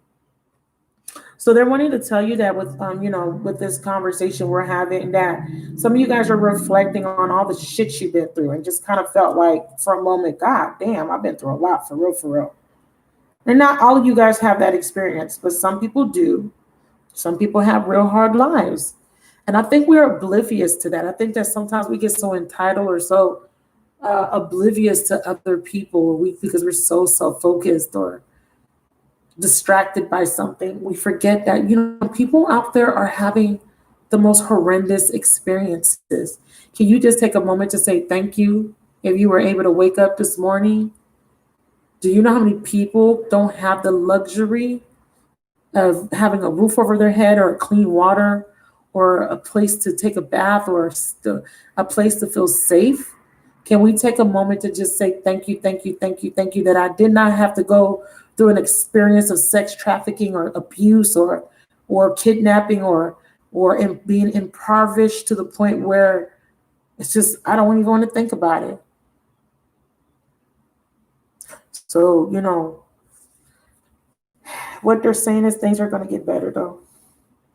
So they're wanting to tell you that with this conversation we're having, that some of you guys are reflecting on all the shit you've been through and just kind of felt like for a moment, God damn, I've been through a lot, for real, for real. And not all of you guys have that experience, but some people do. Some people have real hard lives. And I think we're oblivious to that. I think that sometimes we get so entitled or so oblivious to other people because we're so self-focused or distracted by something. We forget that, people out there are having the most horrendous experiences. Can you just take a moment to say thank you if you were able to wake up this morning? Do you know how many people don't have the luxury of having a roof over their head or clean water or a place to take a bath or a place to feel safe? Can we take a moment to just say thank you, thank you, thank you, thank you that I did not have to go through an experience of sex trafficking or abuse or kidnapping or being impoverished to the point where it's just I don't even want to think about it. So, what they're saying is things are going to get better, though.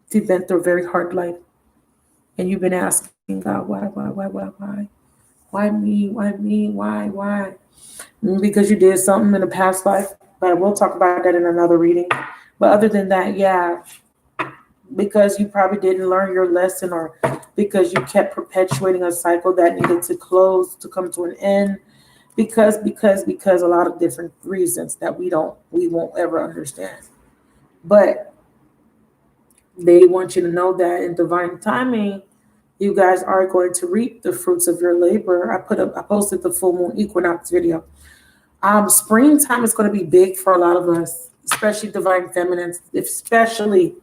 If you've been through a very hard life and you've been asking God, why? Why me? Why me? Why? Because you did something in a past life, but we'll talk about that in another reading. But other than that, yeah, because you probably didn't learn your lesson or because you kept perpetuating a cycle that needed to close, to come to an end, because a lot of different reasons that we won't ever understand. But they want you to know that in divine timing, you guys are going to reap the fruits of your labor. I posted the full moon equinox video. Springtime is going to be big for a lot of us, especially divine feminines, especially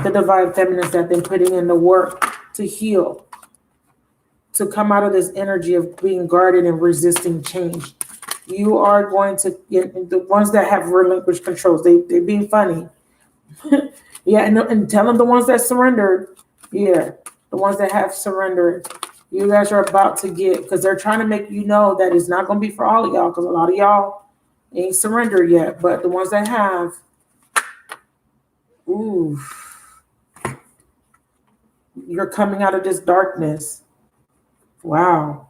the divine feminines that have been putting in the work to heal, to come out of this energy of being guarded and resisting change. You are going to get the ones that have relinquished controls. They're being funny. Yeah, and tell them the ones that surrendered. Yeah, the ones that have surrendered. You guys are about to get, because they're trying to make you know that it's not going to be for all of y'all, because a lot of y'all ain't surrendered yet. But the ones that have, ooh, you're coming out of this darkness. Wow.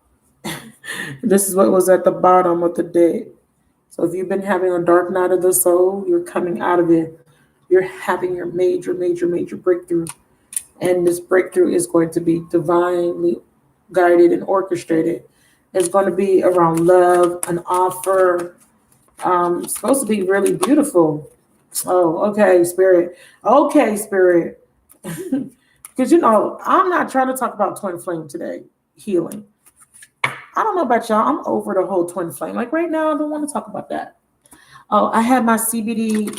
This is what was at the bottom of the deck. So if you've been having a dark night of the soul, you're coming out of it. You're having your major, major, major breakthrough. And this breakthrough is going to be divinely guided and orchestrated. It's going to be around love, an offer. It's supposed to be really beautiful. Oh, okay, spirit. Okay, spirit. Because, you know, I'm not trying to talk about twin flame today, healing. I don't know about y'all. I'm over the whole twin flame. Like right now, I don't want to talk about that. Oh, I had my CBD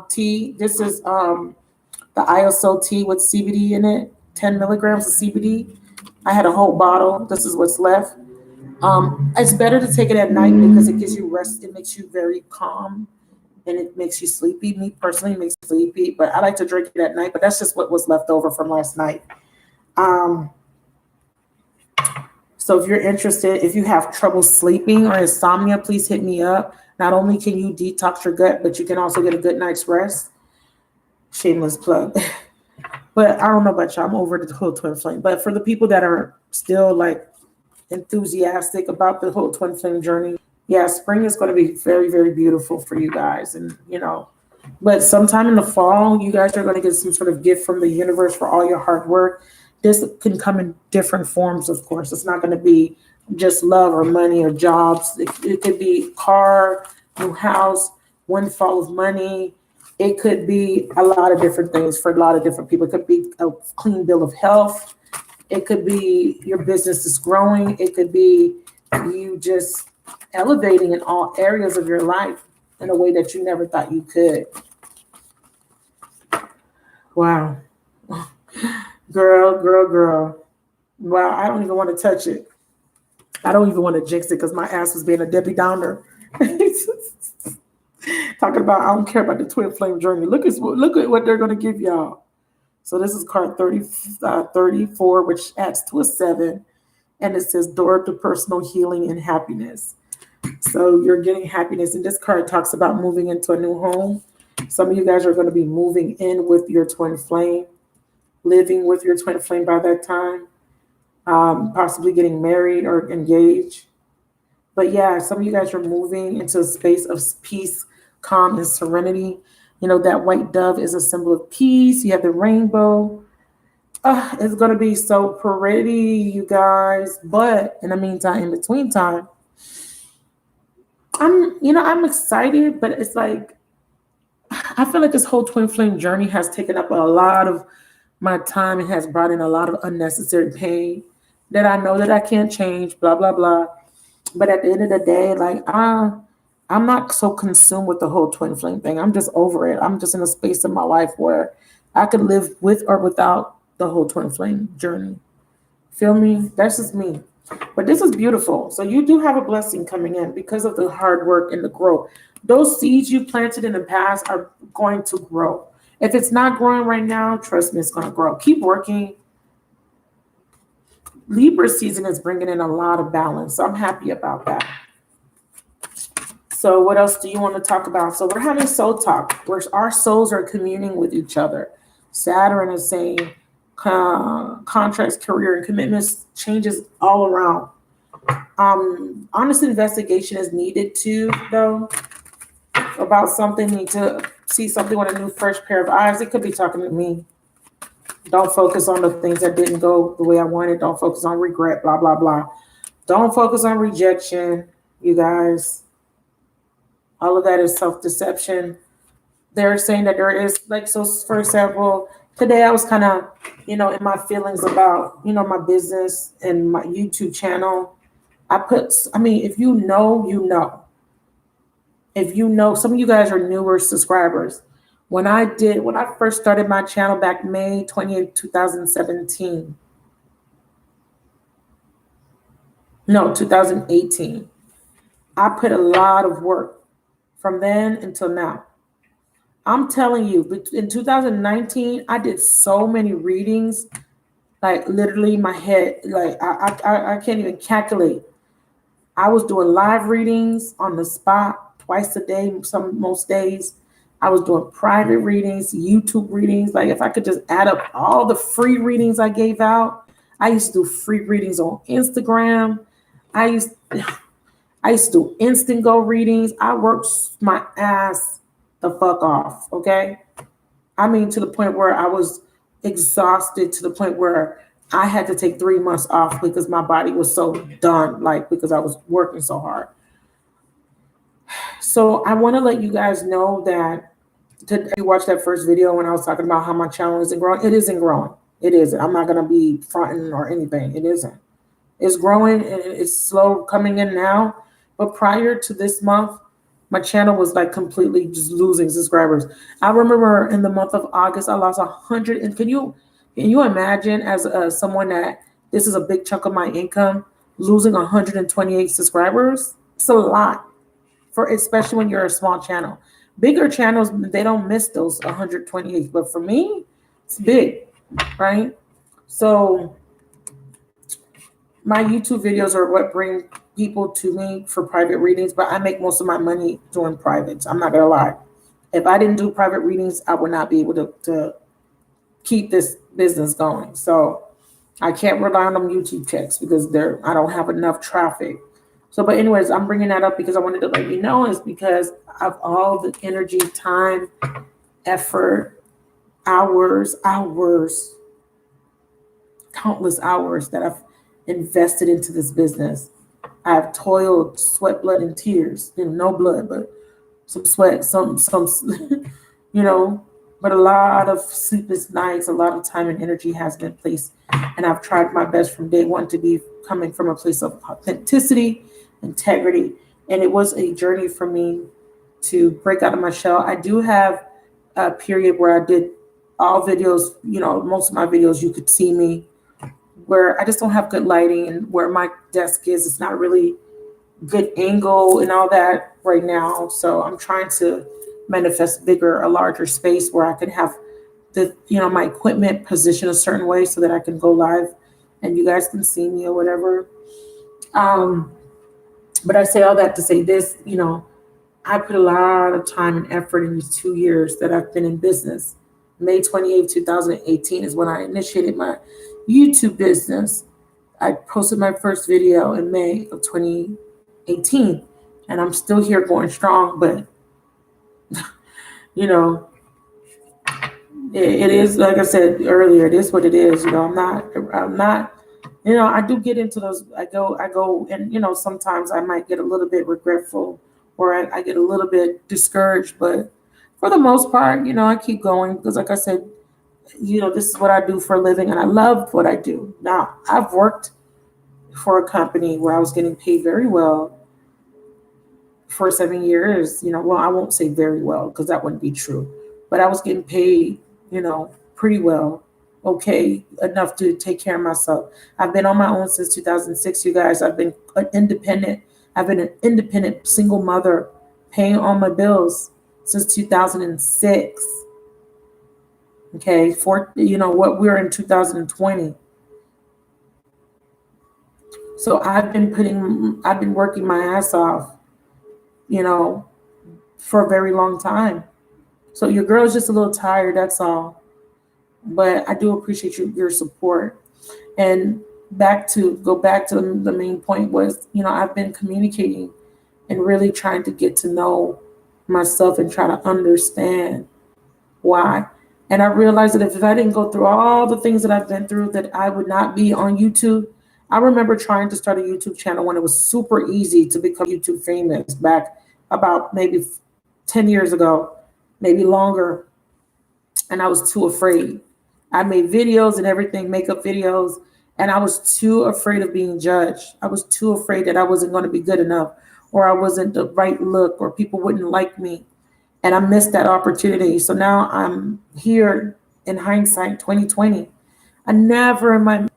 tea. This is the ISO tea with CBD in it, 10 milligrams of CBD. I had a whole bottle. This is what's left. It's better to take it at night because it gives you rest. It makes you very calm and it makes you sleepy. Me personally, it makes me sleepy, but I like to drink it at night. But that's just what was left over from last night. Um, so if you're interested, if you have trouble sleeping or insomnia, please hit me up. Not only can you detox your gut, but you can also get a good night's rest. Shameless plug. But I don't know about y'all. I'm over the whole twin flame. But for the people that are still like enthusiastic about the whole twin flame journey, yeah, spring is going to be very, very beautiful for you guys. And, you know, but sometime in the fall, you guys are going to get some sort of gift from the universe for all your hard work. This can come in different forms, of course. It's not going to be just love or money or jobs. It could be car, new house, windfall of money. It could be a lot of different things for a lot of different people. It could be a clean bill of health. It could be your business is growing. It could be you just elevating in all areas of your life in a way that you never thought you could. Wow. Girl. Wow, I don't even want to touch it. I don't even want to jinx it because my ass was being a Debbie Downer. Talking about, I don't care about the twin flame journey. Look at what they're going to give y'all. So this is card 34, which adds to a 7. And it says door to personal healing and happiness. So you're getting happiness. And this card talks about moving into a new home. Some of you guys are going to be moving in with your twin flame, living with your twin flame by that time, possibly getting married or engaged. But yeah, some of you guys are moving into a space of peace, calm, and serenity. You know, that white dove is a symbol of peace. You have the rainbow. It's going to be so pretty, you guys. But in the meantime, in between time, I'm excited, but it's like, I feel like this whole twin flame journey has taken up a lot of my time and has brought in a lot of unnecessary pain that I know that I can't change, blah, blah, blah. But at the end of the day, like, I'm not so consumed with the whole twin flame thing. I'm just over it. I'm just in a space in my life where I could live with or without the whole twin flame journey. Feel me? That's just me. But this is beautiful. So you do have a blessing coming in because of the hard work and the growth. Those seeds you planted in the past are going to grow. If it's not growing right now, trust me, it's going to grow. Keep working. Libra season is bringing in a lot of balance. So I'm happy about that. So what else do you want to talk about? So we're having soul talk, where our souls are communing with each other. Saturn is saying contracts, career, and commitments changes all around. Honest investigation is needed too, though, about something. Need to see something with a new, fresh pair of eyes. It could be talking to me. Don't focus on the things that didn't go the way I wanted. Don't focus on regret, blah, blah, blah. Don't focus on rejection, you guys. All of that is self-deception. They're saying that there is, like, so for example, today I was kind of, in my feelings about, my business and my YouTube channel. If you know, you know. If you know, some of you guys are newer subscribers. When I first started my channel back May 28th, 2017. No, 2018. I put a lot of work from then until now. I'm telling you, in 2019, I did so many readings, like literally my head, like I can't even calculate. I was doing live readings on the spot twice a day, most days. I was doing private readings, YouTube readings. Like if I could just add up all the free readings I gave out. I used to do free readings on Instagram. I used to do instant go readings. I worked my ass the fuck off, okay? I mean, to the point where I was exhausted, to the point where I had to take 3 months off because my body was so done, like because I was working so hard. So I want to let you guys know that today you watched that first video when I was talking about how my channel isn't growing. It isn't growing. It isn't. I'm not gonna be fronting or anything. It isn't. It's growing and it's slow coming in now. But prior to this month, my channel was like completely just losing subscribers. I remember in the month of August, I lost 100. And can you imagine as someone that this is a big chunk of my income, losing 128 subscribers? It's a lot for especially when you're a small channel. Bigger channels, they don't miss those 128, but for me, it's big, right? So my YouTube videos are what bring people to me for private readings, but I make most of my money doing privates. I'm not gonna lie. If I didn't do private readings, I would not be able to keep this business going. So I can't rely on them YouTube checks because I don't have enough traffic. So, but anyways, I'm bringing that up because I wanted to let you know is because of all the energy, time, effort, hours, countless hours that I've invested into this business. I've toiled, sweat, blood, and tears. No blood, but some sweat, some, but a lot of sleepless nights, a lot of time and energy has been placed. And I've tried my best from day one to be coming from a place of authenticity, integrity. And it was a journey for me to break out of my shell. I do have a period where I did all videos, most of my videos, you could see me where I just don't have good lighting, and where my desk is, it's not really good angle and all that right now. So I'm trying to manifest a larger space where I can have my equipment positioned a certain way so that I can go live and you guys can see me or whatever. But I say all that to say this, I put a lot of time and effort in these 2 years that I've been in business. May 28th, 2018 is when I initiated my YouTube business. I posted my first video in May of 2018, and I'm still here going strong, but it is, like I said earlier, it is what it is. I'm not, I do get into those, I go and, sometimes I might get a little bit regretful or I get a little bit discouraged, but for the most part, I keep going because like I said, this is what I do for a living and I love what I do. Now, I've worked for a company where I was getting paid very well for 7 years, well, I won't say very well because that wouldn't be true, but I was getting paid, pretty well, okay, enough to take care of myself. I've been on my own since 2006, you guys. I've been an independent single mother paying all my bills since 2006. Okay, we're in 2020. So I've been working my ass off, for a very long time. So your girl's just a little tired, that's all. But I do appreciate your support. And go back to the main point was, I've been communicating and really trying to get to know myself and try to understand why. And I realized that if I didn't go through all the things that I've been through, that I would not be on YouTube. I remember trying to start a YouTube channel when it was super easy to become YouTube famous back about maybe 10 years ago, maybe longer. And I was too afraid. I made videos and everything, makeup videos, and I was too afraid of being judged. I was too afraid that I wasn't going to be good enough, or I wasn't the right look, or people wouldn't like me. And I missed that opportunity. So now I'm here in hindsight, 2020. I never in my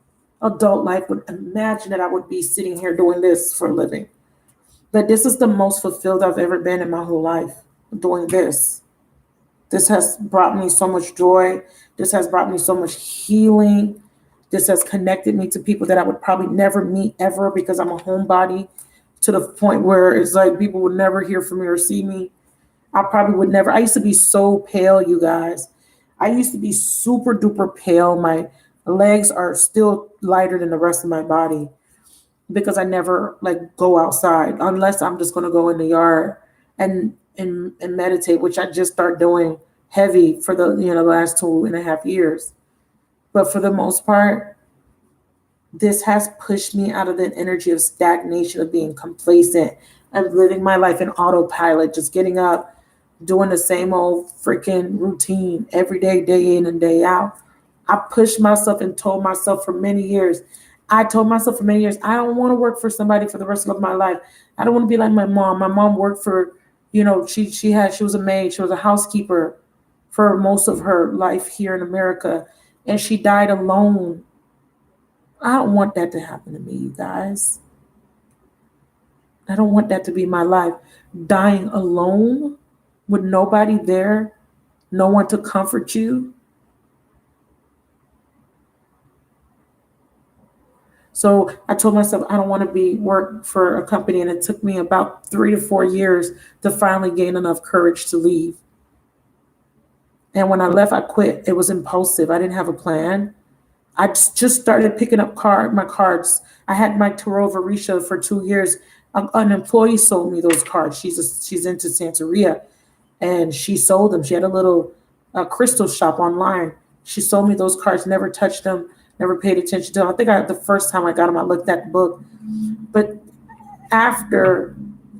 adult life would imagine that I would be sitting here doing this for a living. But this is the most fulfilled I've ever been in my whole life, doing this. This has brought me so much joy. This has brought me so much healing. This has connected me to people that I would probably never meet ever because I'm a homebody, to the point where it's like people would never hear from me or see me. I probably would never. I used to be so pale, you guys. I used to be super duper pale. My legs are still lighter than the rest of my body because I never go outside unless I'm just going to go in the yard and meditate, which I just started doing heavy for the last 2.5 years. But for the most part, this has pushed me out of the energy of stagnation, of being complacent, of living my life in autopilot, just getting up, doing the same old freaking routine every day, day in and day out. I pushed myself and told myself for many years. I told myself for many years, I don't want to work for somebody for the rest of my life. I don't want to be like my mom. My mom worked for, she was a maid, she was a housekeeper for most of her life here in America, and she died alone. I don't want that to happen to me, you guys. I don't want that to be my life. Dying alone with nobody there, no one to comfort you. So I told myself I don't want to be work for a company, and it took me about 3 to 4 years to finally gain enough courage to leave. And when I left, I quit. It was impulsive. I didn't have a plan. I just started picking up my cards. I had my Tarot Varisha for 2 years. An employee sold me those cards. She's into Santeria, and she sold them. She had a little crystal shop online. She sold me those cards. Never touched them. Never paid attention to them. I think the first time I got them, I looked at the book. But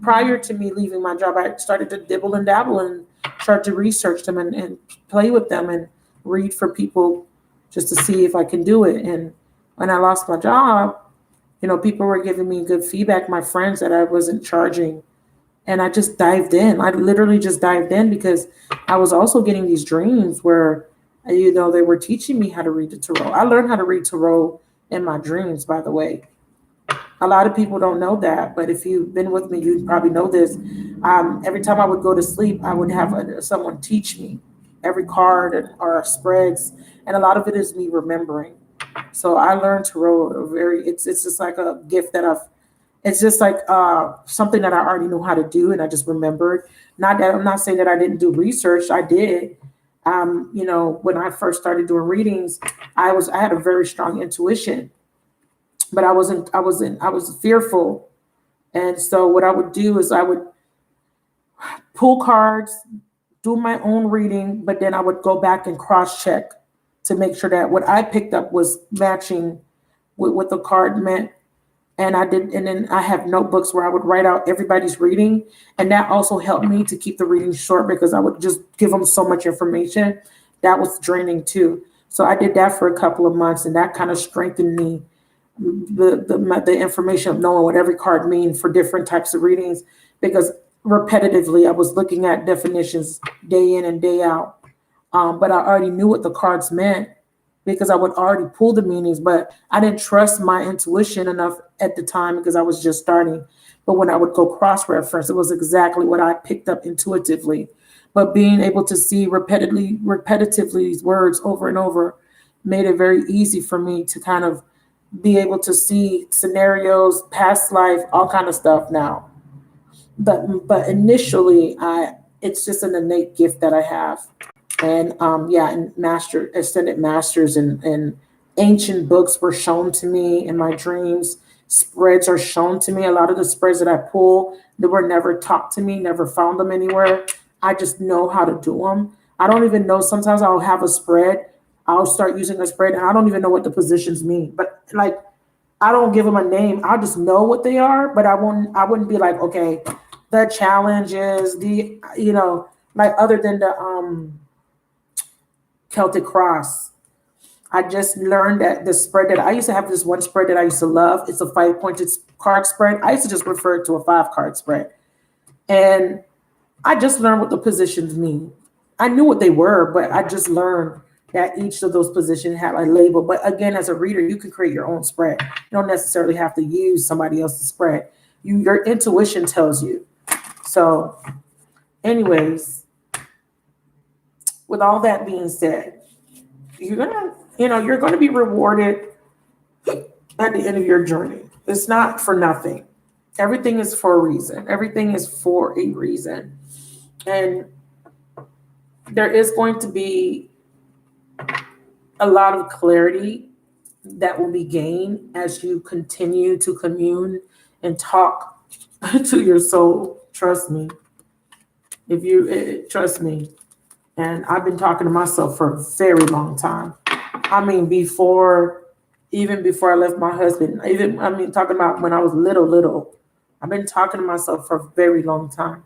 prior to me leaving my job, I started to dibble and dabble and start to research them and play with them and read for people just to see if I can do it. And when I lost my job, people were giving me good feedback, my friends, that I wasn't charging. And I just dived in. I literally just dived in because I was also getting these dreams where, they were teaching me how to read the tarot. I learned how to read tarot in my dreams, by the way. A lot of people don't know that, but if you've been with me, you probably know this. Every time I would go to sleep, I would have someone teach me every card or spreads, and a lot of it is me remembering. So I learned tarot it's just like a gift it's just like something that I already knew how to do, and I just remembered. Not that I'm not saying that I didn't do research. I did. When I first started doing readings, I had a very strong intuition, but I was fearful. And so what I would do is I would pull cards, do my own reading, but then I would go back and cross check to make sure that what I picked up was matching with what the card meant. And then I have notebooks where I would write out everybody's reading. And that also helped me to keep the reading short because I would just give them so much information. That was draining too. So I did that for a couple of months, and that kind of strengthened me, the information of knowing what every card means for different types of readings, because repetitively I was looking at definitions day in and day out. But I already knew what the cards meant because I would already pull the meanings, but I didn't trust my intuition enough at the time because I was just starting. But when I would go cross-reference, it was exactly what I picked up intuitively. But being able to see repetitively these words over and over made it very easy for me to kind of be able to see scenarios, past life, all kind of stuff now. But initially, it's just an innate gift that I have. And and extended masters and ancient books were shown to me in my dreams. Spreads are shown to me. A lot of the spreads that I pull, they were never taught to me, never found them anywhere. I just know how to do them. I don't even know. Sometimes I'll have a spread. I'll start using a spread and I don't even know what the positions mean. But like, I don't give them a name. I just know what they are, but I wouldn't be like, okay, the challenge is like other than the Celtic cross. I just learned that the spread that I used to have, this one spread that I used to love. It's a 5-pointed card spread. I used to just refer to a 5-card spread. And I just learned what the positions mean. I knew what they were, but I just learned that each of those positions had a label. But again, as a reader, you can create your own spread. You don't necessarily have to use somebody else's spread. Your intuition tells you. So anyways, with all that being said, you're gonna be rewarded at the end of your journey. It's not for nothing. Everything is for a reason. Everything is for a reason. And there is going to be a lot of clarity that will be gained as you continue to commune and talk to your soul. Trust me. Trust me. And I've been talking to myself for a very long time. I mean, even before I left my husband, talking about when I was little. I've been talking to myself for a very long time.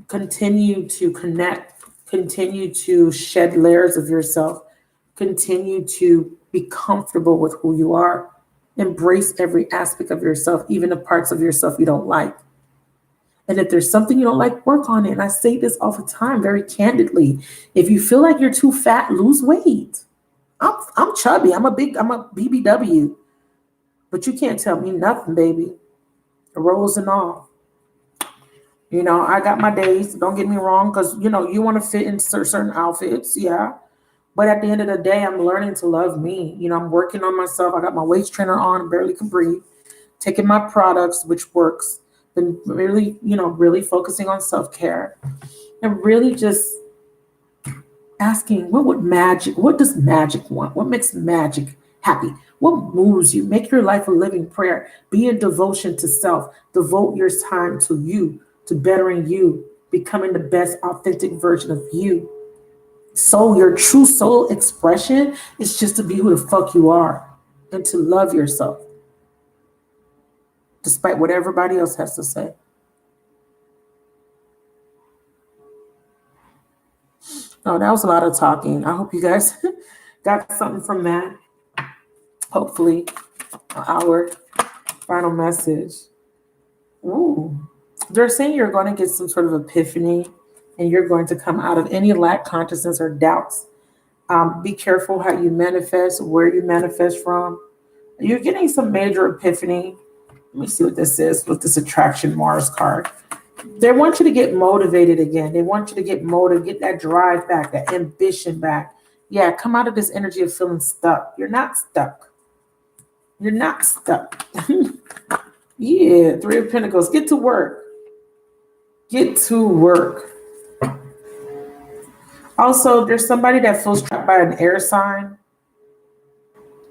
Continue to connect Continue to shed layers of yourself. Continue to be comfortable with who you are. Embrace every aspect of yourself, even the parts of yourself you don't like. And if there's something you don't like, work on it. And I say this all the time, very candidly. If you feel like you're too fat, lose weight. I'm chubby. I'm a BBW. But you can't tell me nothing, baby. Rolls and all. You know, I got my days. Don't get me wrong, because, you know, you want to fit in certain outfits. Yeah. But at the end of the day, I'm learning to love me. You know, I'm working on myself. I got my waist trainer on. I barely can breathe. Taking my products, which works. Been really, you know, really focusing on self-care. And really just asking, what does magic want? What makes magic happy? What moves you? Make your life a living prayer. Be in devotion to self. Devote your time to you, to bettering you, becoming the best authentic version of you. So your true soul expression is just to be who the fuck you are and to love yourself, despite what everybody else has to say. Oh, that was a lot of talking. I hope you guys got something from that. Hopefully, our final message. Ooh, they're saying you're going to get some sort of epiphany and you're going to come out of any lack consciousness or doubts. Be careful how you manifest, where you manifest from. You're getting some major epiphany. Let me see what this is with this attraction Mars card. They want you to get motivated again. They want you to get motivated, get that drive back, that ambition back. Yeah, come out of this energy of feeling stuck. You're not stuck. You're not stuck. Yeah, Three of Pentacles. Get to work. Get to work. Also, there's somebody that feels trapped by an air sign.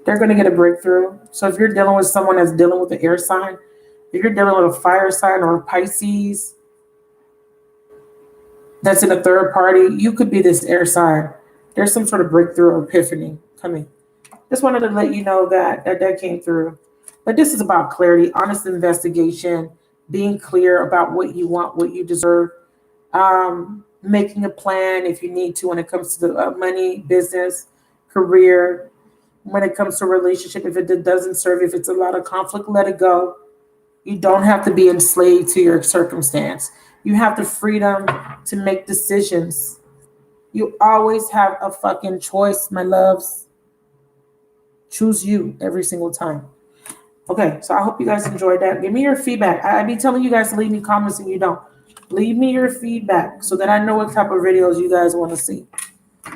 They're going to get a breakthrough. So if you're dealing with someone that's dealing with an air sign, if you're dealing with a fire sign or a Pisces that's in a third party, you could be this air sign. There's some sort of breakthrough or epiphany coming. Just wanted to let you know that came through. But this is about clarity, honest investigation, being clear about what you want, what you deserve, making a plan if you need to when it comes to the money, business, career. When it comes to a relationship, if it doesn't serve, if it's a lot of conflict, let it go. You don't have to be enslaved to your circumstance. You have the freedom to make decisions. You always have a fucking choice, my loves. Choose you every single time. Okay, so I hope you guys enjoyed that. Give me your feedback. I be telling you guys to leave me comments and you don't. Leave me your feedback so that I know what type of videos you guys want to see.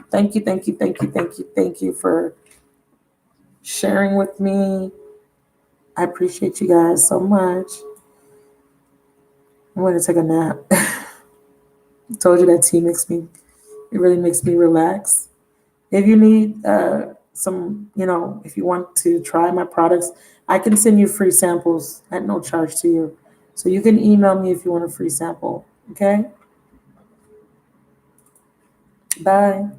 Thank you for sharing with me. I appreciate you guys so much. I'm going to take a nap. I told you that tea it really makes me relax. If you need some, if you want to try my products, I can send you free samples at no charge to you. So you can email me if you want a free sample. Okay? Bye.